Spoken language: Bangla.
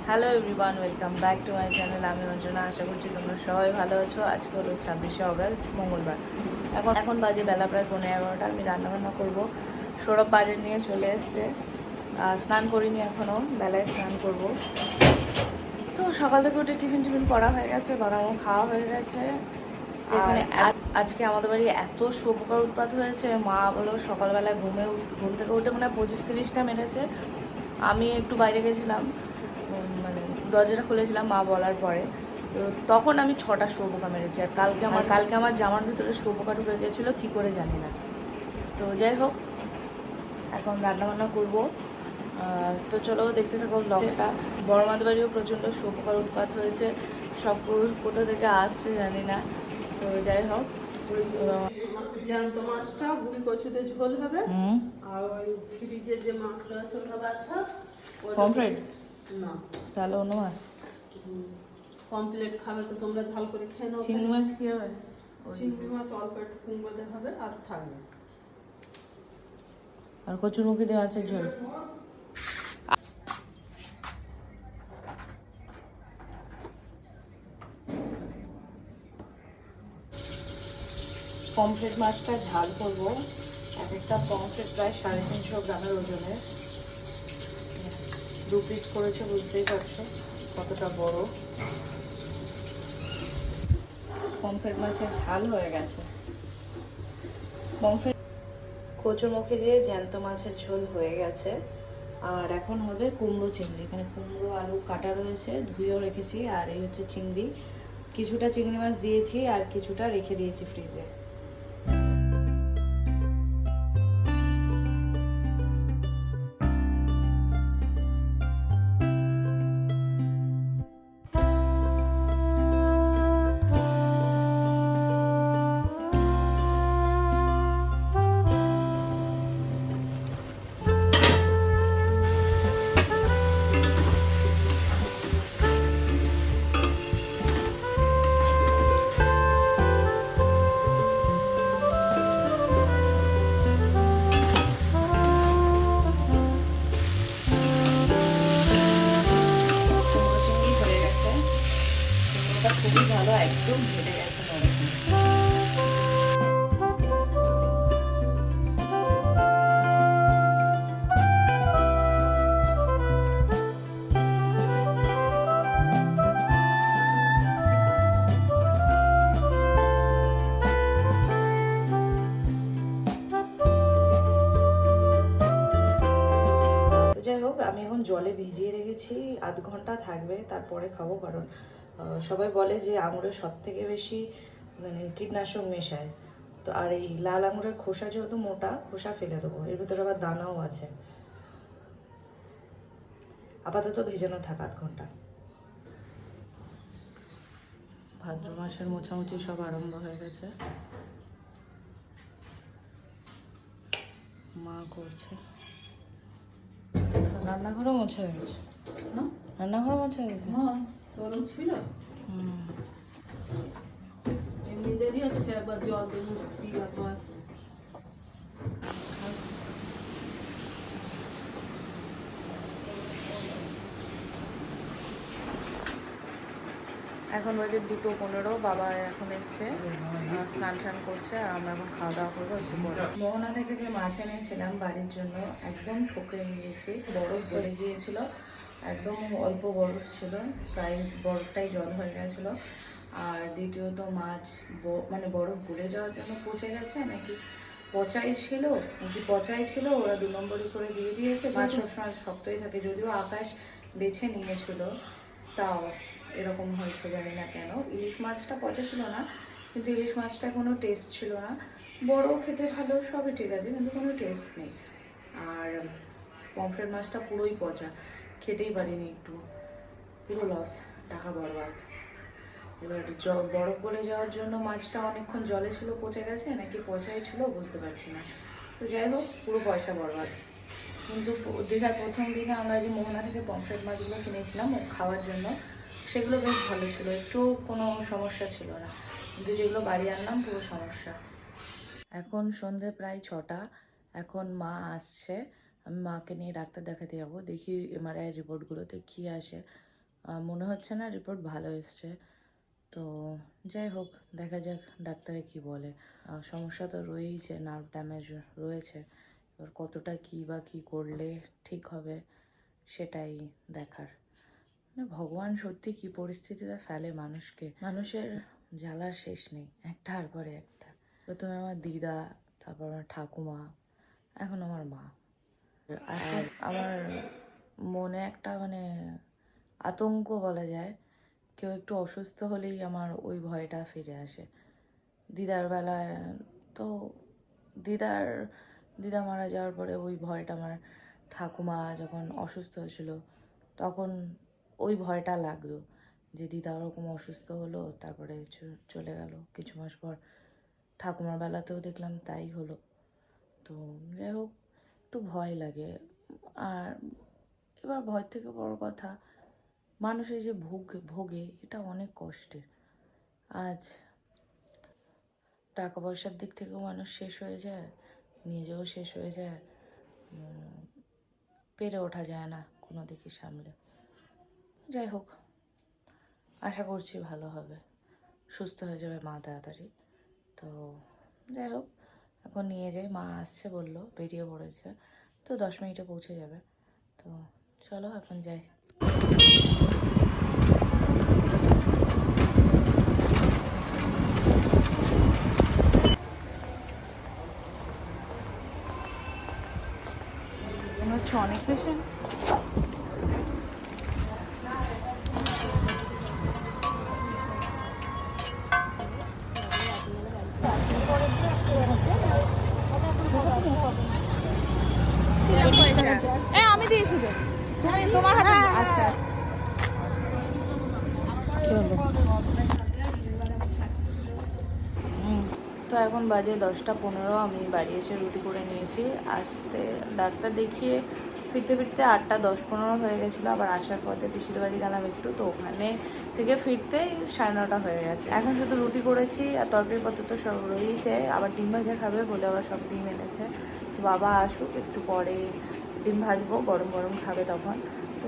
Hello everyone, welcome back to my channel. আমি অঞ্জনা, আশা করছি তোমরা সবাই ভালো আছো। আজকে হলো 26শে অগস্ট, মঙ্গলবার। এখন বাজে বেলা প্রায় 11:30। আমি রান্নাবান্না করবো। সৌরভ বাজার নিয়ে চলে এসছে। স্নান করিনি এখনও, বেলায় স্নান করব। তো সকাল থেকে উঠে টিফিন করা হয়ে গেছে, বানানো খাওয়া হয়ে গেছে। এখানে আজকে আমাদের বাড়ি এত শুয়োপোকার উৎপাত হয়েছে। মা বলো সকালবেলায় ঘুম থেকে উঠে মানে 25-30টা মেরেছে। আমি একটু বাইরে গেছিলাম, মানে দরজাটা খুলেছিলাম মা বলার পরে। তো তখন আমি 6টা শুয়োপোকা মেরেছি। আর কালকে আমার জামার ভিতরে শুয়োপোকা ঢুকে গিয়েছিলো, কী করে জানি না। তো যাই হোক, এখন রান্নাবান্না করবো। তো চলো দেখতে থাকো ব্লগটা। বড় মাদের বাড়িও প্রচণ্ড শুয়োপোকার উৎপাত হয়েছে। সব কোথা থেকে আসছে জানি না। তো যাই হোক, জ্যান্ত মাছটা গুঁড়ি কচুতে ঝোল হবে। আর ওই ফ্রিজের যে মাছটা আছে ওটা বাদ থাক। পমফ্রেট না, তাহলে অন্য মাছ। কমপ্লিট খাবে তো তোমরা ঝাল করে খেয়ে নাও। চিংড়ি মাছ কী হবে? চিংড়ি মাছ অল্প একটু কুমড়োতে হবে আর থাকবে। আর কচুরমুখী দিয়ে মাছের ঝোল। পমফ্রেট মাছটা ঝাল করবো। এক একটা পমফ্রেট প্রায় 350 গ্রামের ওজনের। 2 পিস করেছে, বুঝতেই পারছো কতটা বড়। পমফ্রেট মাছের ঝাল হয়ে গেছে। পমফ্রেট কচুরমুখী দিয়ে জ্যান্ত মাছের ঝোল হয়ে গেছে। আর এখন হবে কুমড়ো চিংড়ি। এখানে কুমড়ো আলু কাটা রয়েছে, ধুয়েও রেখেছি। আর এই হচ্ছে চিংড়ি। কিছুটা চিংড়ি মাছ দিয়েছি আর কিছুটা রেখে দিয়েছি ফ্রিজে। খুবই ভালো, একদম ঘেটে গেছে নরম। যাই হোক, আমি এখন জলে ভিজিয়ে রেখেছি, আধ ঘন্টা থাকবে, তারপরে খাবো। কারণ সবাই বলে যে আঙুরের সব থেকে বেশি মানে কীটনাশক মেশায়। তো আর এই লাল আঙুরের খোসা যেহেতু মোটা, খোসা ফেলে দেবো। এর ভিতরে আবার দানাও আছে। আপাতত ভেজানো থাক আধ ঘন্টা। ভাদ্র মাসের মোছামুছি সব আরম্ভ হয়ে গেছে, মা করছে। রান্নাঘরও মোছা হয়ে গেছে। রান্নাঘরও মোছা হয়ে গেছে। হ্যাঁ, গরম ছিল। এমনি দেরি হচ্ছে, একবার জল দিয়ে মুছছি, একবার এখন বাজে 2:15। বাবা এখন এসছে, স্নান টান করছে। আর আমরা এখন খাওয়া দাওয়া করবো একটু পরে। মোহনা থেকে যে মাছ এনেছিলাম বাড়ির জন্য, একদম ঠকে গিয়েছি। বরফ গলে গিয়েছিল, একদম অল্প বরফ ছিল, প্রায় বরফটাই জল হয়ে গেছিলো। আর দ্বিতীয়ত মাছ মানে বরফ গলে যাওয়ার জন্য পচে গেছে, নাকি পচাই ছিল, ওরা 2 নম্বরই করে দিয়ে দিয়েছে। মাছ সবসময় শক্তই থাকে, যদিও আকাশ বেছে নিয়েছিল, তাও এরকম হয়েছে, জানি না কেন। ইলিশ মাছটা পচা ছিল না, কিন্তু ইলিশ মাছটা কোনো টেস্ট ছিল না। বড় খেতে ভালো, সবই ঠিক আছে, কিন্তু কোনো টেস্ট নেই। আর পমফ্রেট মাছটা পুরোই পচা, খেতেই পারিনি একটু, পুরো লস, টাকা বরবাদ। এবার বরফ গলে যাওয়ার জন্য মাছটা অনেকক্ষণ জলে ছিল, পচে গেছে, নাকি পচাই ছিল বুঝতে পারছি না। তো যাই হোক, পুরো পয়সা বরবাদ। কিন্তু দীঘার প্রথম দিনে আমরা যে মোহনা থেকে পমফ্রেট মাছগুলো কিনেছিলাম খাওয়ার জন্য, সেগুলো বেশ ভালো ছিল, একটু কোনো সমস্যা ছিল না। কিন্তু যেগুলো বাড়ি আনলাম পুরো সমস্যা। এখন সন্ধে প্রায় 6টা। এখন মা আসছে, আমি মাকে নিয়ে ডাক্তার দেখাতে যাবো। দেখি এমআরআই রিপোর্টগুলোতে কী আসে। মনে হচ্ছে না রিপোর্ট ভালো এসছে। তো যাই হোক, দেখা যাক ডাক্তারে কি বলে। সমস্যা তো রয়েইছে, নার্ভ ড্যামেজ রয়েছে। এবার কতটা কী বা কী করলে ঠিক হবে সেটাই দেখার। মানে ভগবান সত্যি কি পরিস্থিতিতে ফেলে মানুষকে, মানুষের জ্বালার শেষ নেই, একটার পরে একটা। প্রথমে আমার দিদা, তারপর আমার ঠাকুমা, এখন আমার মা। আর আমার মনে একটা মানে আতঙ্ক বলা যায়, কেউ একটু অসুস্থ হলেই আমার ওই ভয়টা ফিরে আসে। দিদার বেলায় তো দিদা মারা যাওয়ার পরে ওই ভয়টা, আমার ঠাকুমা যখন অসুস্থ হয়েছিল তখন ওই ভয়টা লাগতো যে দিদা ওরকম অসুস্থ হলো, তারপরে চলে গেল কিছু মাস পর। ঠাকুমার বেলাতেও দেখলাম তাই হলো। তো যাই হোক, একটু ভয় লাগে। আর এবার ভয় থেকে বড় কথা, মানুষের যে ভোগে এটা অনেক কষ্টের। আজ টাকা পয়সার দিক থেকেও মানুষ শেষ হয়ে যায়, নিজেও শেষ হয়ে যায়, পেরে ওঠা যায় না কোনো দিকে সামলে। যাই হোক, আশা করছি ভালো হবে, সুস্থ হয়ে যাবে মা তাড়াতাড়ি। তো যাই হোক, এখন নিয়ে যাই, মা আসছে বললো, বেরিয়ে পড়েছে, তো 10 মিনিটে পৌঁছে যাবে। তো চলো এখন যাই। মনে হচ্ছে অনেক পেশেন্ট। আমি দিয়েছি তো, তুমি তোমার হাতে আস্তে আস্তে চলো। তো এখন বাজে 10টা 15, আমি বাড়ি এসে রুটি করে নিয়েছি। আসতে ডাক্তার দেখিয়ে ফিরতে ফিরতে 8টা 10-15 হয়ে গেছিলো। আবার আসার পথে পিসির বাড়ি গেলাম একটু, তো ওখানে থেকে ফিরতে 9:30 হয়ে গেছে। এখন শুধু রুটি করেছি, আর তরকারিপত্র তো সব রয়েইছে। আবার ডিম ভাজা খাবে বলে আবার সব ডিম এনেছে। তো বাবা আসুক একটু পরে ডিম ভাজবো, গরম গরম খাবে তখন।